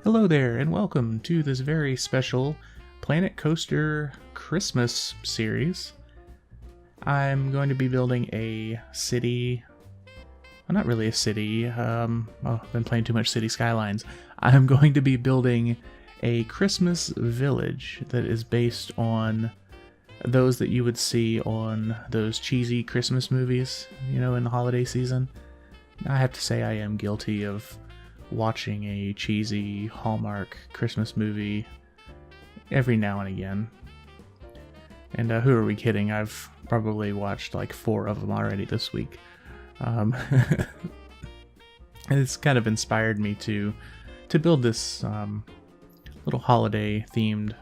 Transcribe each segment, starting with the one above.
Hello there, and welcome to this very special Planet Coaster Christmas series. I'm going to be building a city. Well, not really a city. I've been playing too much City Skylines. I'm going to be building a Christmas village that is based on those that you would see on those cheesy Christmas movies, in the holiday season. I have to say I am guilty of watching a cheesy Hallmark Christmas movie every now and again. And who are we kidding? I've probably watched like 4 of them already this week. It's kind of inspired me to build this little holiday themed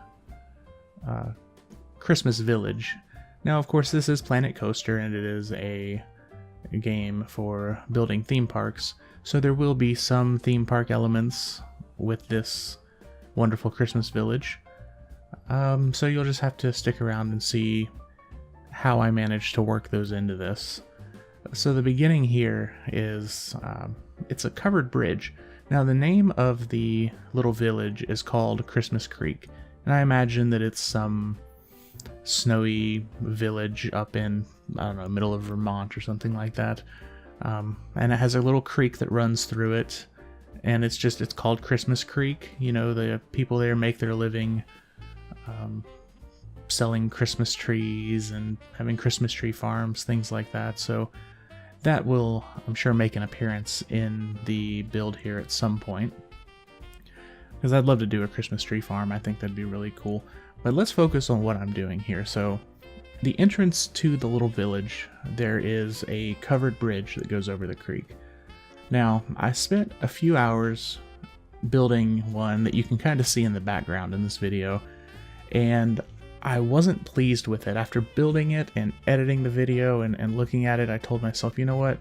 Christmas village. Now, of course, this is Planet Coaster, and it is a game for building theme parks. So there will be some theme park elements with this wonderful Christmas village. So you'll just have to stick around and see how I manage to work those into this. So the beginning here is, it's a covered bridge. Now the name of the little village is called Christmas Creek. And I imagine that it's some snowy village up in, middle of Vermont or something like that. And it has a little creek that runs through it, and it's called Christmas Creek. The people there make their living selling Christmas trees and having Christmas tree farms, things like that. So that will, I'm sure, make an appearance in the build here at some point, because I'd love to do a Christmas tree farm. I think that'd be really cool. But let's focus on what I'm doing here. So the entrance to the little village, there is a covered bridge that goes over the creek. Now, I spent a few hours building one that you can kind of see in the background in this video, and I wasn't pleased with it. After building it and editing the video and looking at it, I told myself, you know what?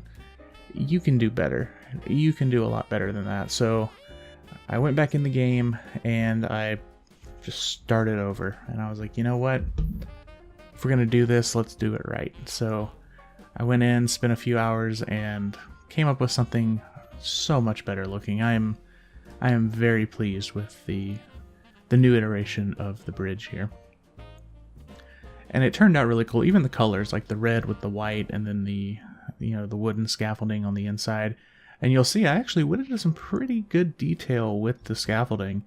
You can do better. You can do a lot better than that. So I went back in the game and I just started over, and I was like, you know what? If we're gonna do this, let's do it right. So I went in, spent a few hours, and came up with something so much better looking. I am very pleased with the new iteration of the bridge here. And it turned out really cool. Even the colors, like the red with the white, and then the wooden scaffolding on the inside. And you'll see I actually went into some pretty good detail with the scaffolding.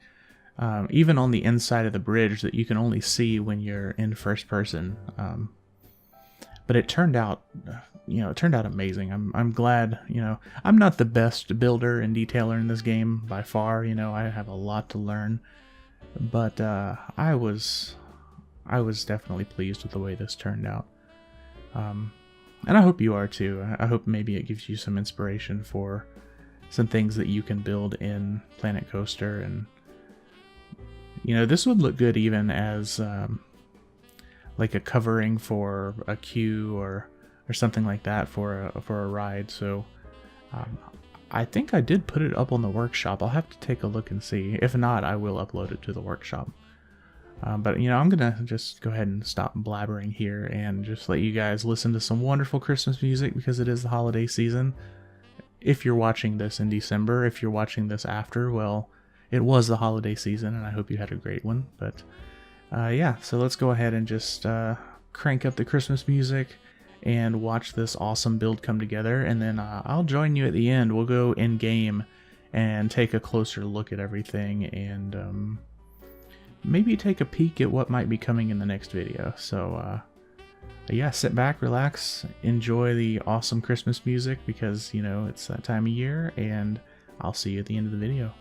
Even on the inside of the bridge that you can only see when you're in first person. But it turned out, amazing. I'm glad, I'm not the best builder and detailer in this game by far. I have a lot to learn, but I was definitely pleased with the way this turned out. And I hope you are too. I hope maybe it gives you some inspiration for some things that you can build in Planet Coaster. And this would look good even as like a covering for a queue or something like that for a ride. So I think I did put it up on the workshop. I'll have to take a look and see. If not, I will upload it to the workshop. But I'm gonna just go ahead and stop blabbering here and just let you guys listen to some wonderful Christmas music, because it is the holiday season. If you're watching this in December, if you're watching this after, well, it was the holiday season, and I hope you had a great one. But yeah, so let's go ahead and just crank up the Christmas music and watch this awesome build come together. And then I'll join you at the end. We'll go in game and take a closer look at everything, and maybe take a peek at what might be coming in the next video. So yeah, sit back, relax, enjoy the awesome Christmas music, because it's that time of year, and I'll see you at the end of the video.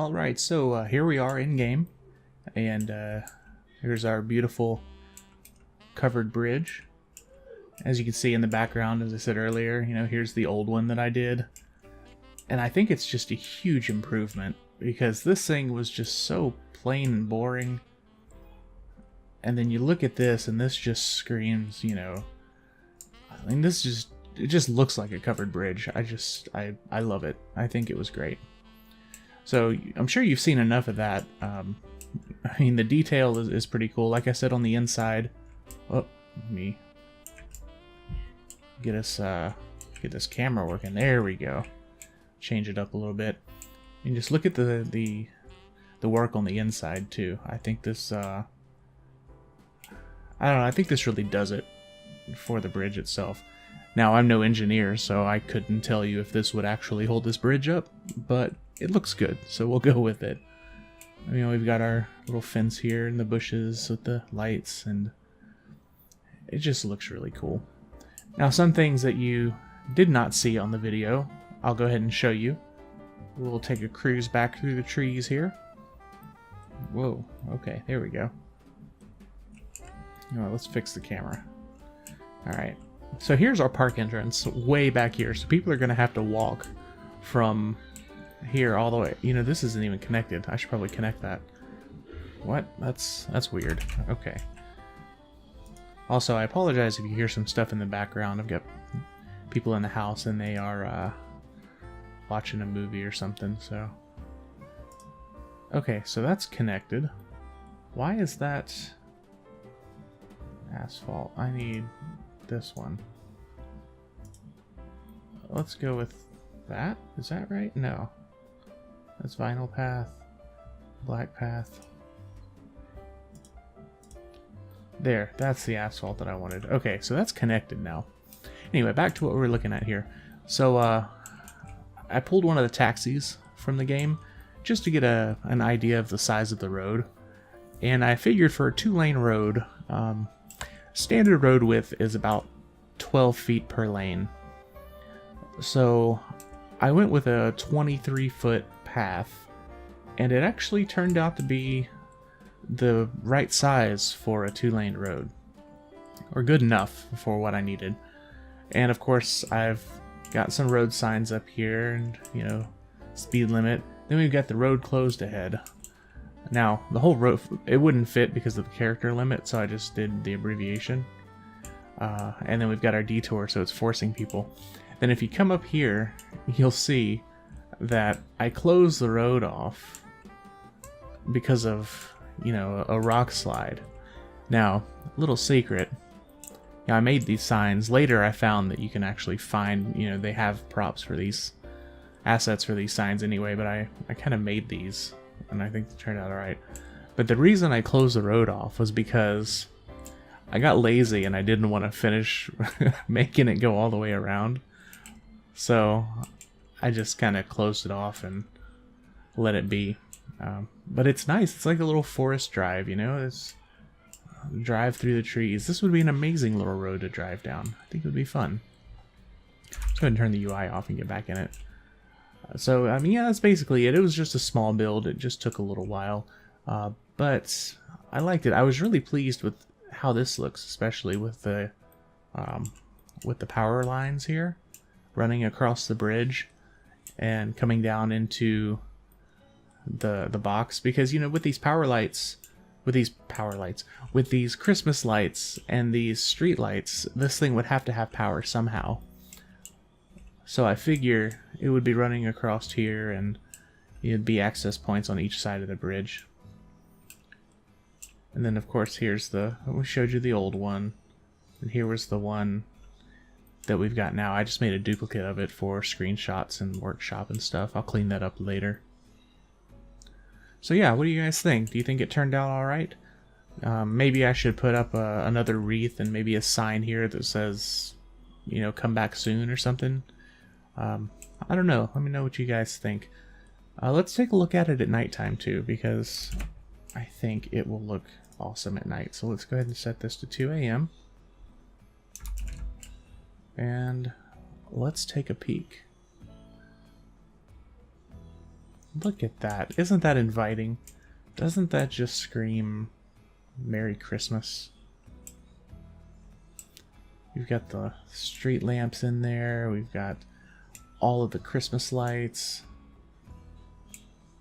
Alright, so here we are in game, and here's our beautiful covered bridge. As you can see in the background, as I said earlier, you know, here's the old one that I did. And I think it's just a huge improvement, because this thing was just so plain and boring. And then you look at this, and this just screams, you know, I mean, it just looks like a covered bridge. I love it. I think it was great. So I'm sure you've seen enough of that. I mean, the detail is pretty cool. Like I said, on the inside, oh, let me get this camera working. There we go. Change it up a little bit, and just look at the work on the inside too. I think this I don't know, I think this really does it for the bridge itself. Now, I'm no engineer, so I couldn't tell you if this would actually hold this bridge up, but it looks good, so we'll go with it. You know, we've got our little fence here and the bushes with the lights, and it just looks really cool. Now, some things that you did not see on the video, I'll go ahead and show you. We'll take a cruise back through the trees here. Whoa, okay, there we go. Alright, let's fix the camera. Alright, so here's our park entrance, way back here, so people are going to have to walk from here all the way. You know, this isn't even connected. I should probably connect that. What? That's weird. Okay. Also, I apologize if you hear some stuff in the background. I've got people in the house, and they are watching a movie or something, so... Okay, so that's connected. Why is that asphalt? I need this one. Let's go with that. Is that right? No. That's vinyl path, black path. There, that's the asphalt that I wanted. Okay, so that's connected now. Anyway, back to what we're looking at here. So, I pulled one of the taxis from the game just to get an idea of the size of the road. And I figured for a 2-lane road, standard road width is about 12 feet per lane. So I went with a 23-foot path, and it actually turned out to be the right size for a 2-lane road, or good enough for what I needed. And of course, I've got some road signs up here, and, you know, speed limit. Then we've got the road closed ahead. Now, the whole road, it wouldn't fit because of the character limit, so I just did the abbreviation. And then we've got our detour, so it's forcing people. Then if you come up here, you'll see that I closed the road off because of, you know, a rock slide. Now, little secret, you know, I made these signs. Later I found that you can actually find, you know, they have props for these, assets for these signs anyway, but I kind of made these, and I think they turned out alright. But the reason I closed the road off was because I got lazy and I didn't want to finish making it go all the way around. So I just kind of closed it off and let it be. But it's nice. It's like a little forest drive, you know? It's drive through the trees. This would be an amazing little road to drive down. I think it would be fun. Let's go ahead and turn the UI off and get back in it. So, I mean, yeah, that's basically it. It was just a small build. It just took a little while. But I liked it. I was really pleased with how this looks, especially with the power lines here running across the bridge and coming down into the box. Because, you know, with these Christmas lights and these street lights, this thing would have to have power somehow. So I figure it would be running across here, and it'd be access points on each side of the bridge. And then, of course, here's we showed you the old one, and here was the one that we've got now. I just made a duplicate of it for screenshots and workshop and stuff. I'll clean that up later. So yeah, what do you guys think? Do you think it turned out alright? Maybe I should put up another wreath and maybe a sign here that says, you know, come back soon or something. I don't know. Let me know what you guys think. Let's take a look at it at nighttime too, because I think it will look awesome at night. So let's go ahead and set this to 2 a.m. And let's take a peek. Look at that. Isn't that inviting? Doesn't that just scream Merry Christmas? We've got the street lamps in there. We've got all of the Christmas lights.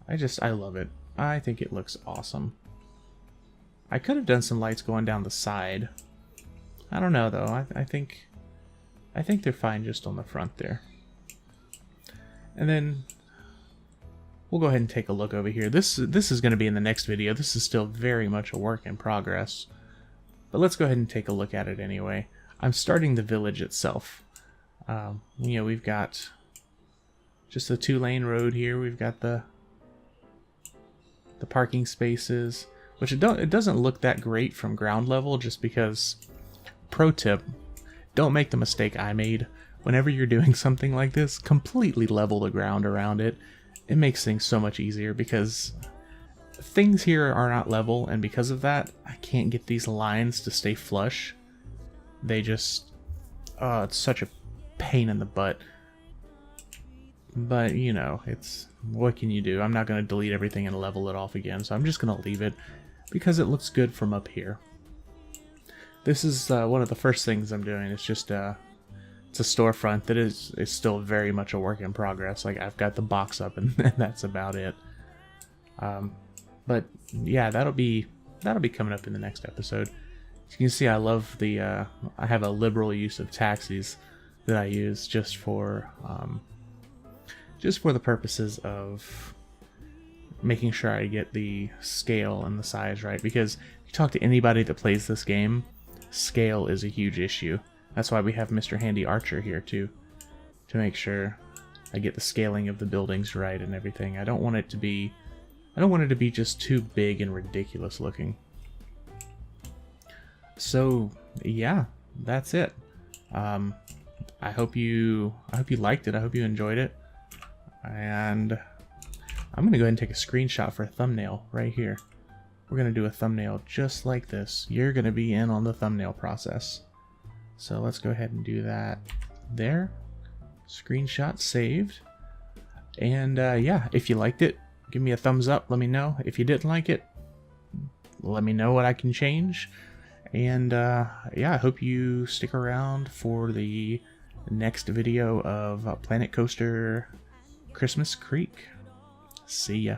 I love it. I think it looks awesome. I could have done some lights going down the side. I don't know though. I think they're fine just on the front there. And then we'll go ahead and take a look over here. This is going to be in the next video. This is still very much a work in progress. But let's go ahead and take a look at it anyway. I'm starting the village itself. You know, we've got just a 2-lane road here. We've got the parking spaces, which it doesn't look that great from ground level, just because, pro tip, don't make the mistake I made. Whenever you're doing something like this, completely level the ground around it. It makes things so much easier, because things here are not level, and because of that, I can't get these lines to stay flush. They just, it's such a pain in the butt. But, you know, what can you do? I'm not going to delete everything and level it off again, so I'm just going to leave it because it looks good from up here. This is one of the first things I'm doing. It's just it's a storefront that is still very much a work in progress. Like, I've got the box up and that's about it. But yeah, that'll be coming up in the next episode. As you can see, I love the I have a liberal use of taxis that I use just for the purposes of making sure I get the scale and the size right. Because if you talk to anybody that plays this game, scale is a huge issue. That's why we have Mr. Handy Archer here too, to make sure I get the scaling of the buildings right and everything. I don't want it to be just too big and ridiculous looking. So yeah, that's it. I hope you liked it. I hope you enjoyed it. And I'm gonna go ahead and take a screenshot for a thumbnail right here. We're gonna do a thumbnail just like this. You're gonna be in on the thumbnail process. So let's go ahead and do that there. Screenshot saved. And yeah, if you liked it, give me a thumbs up. Let me know. If you didn't like it, let me know what I can change. And yeah, I hope you stick around for the next video of Planet Coaster Christmas Creek. See ya.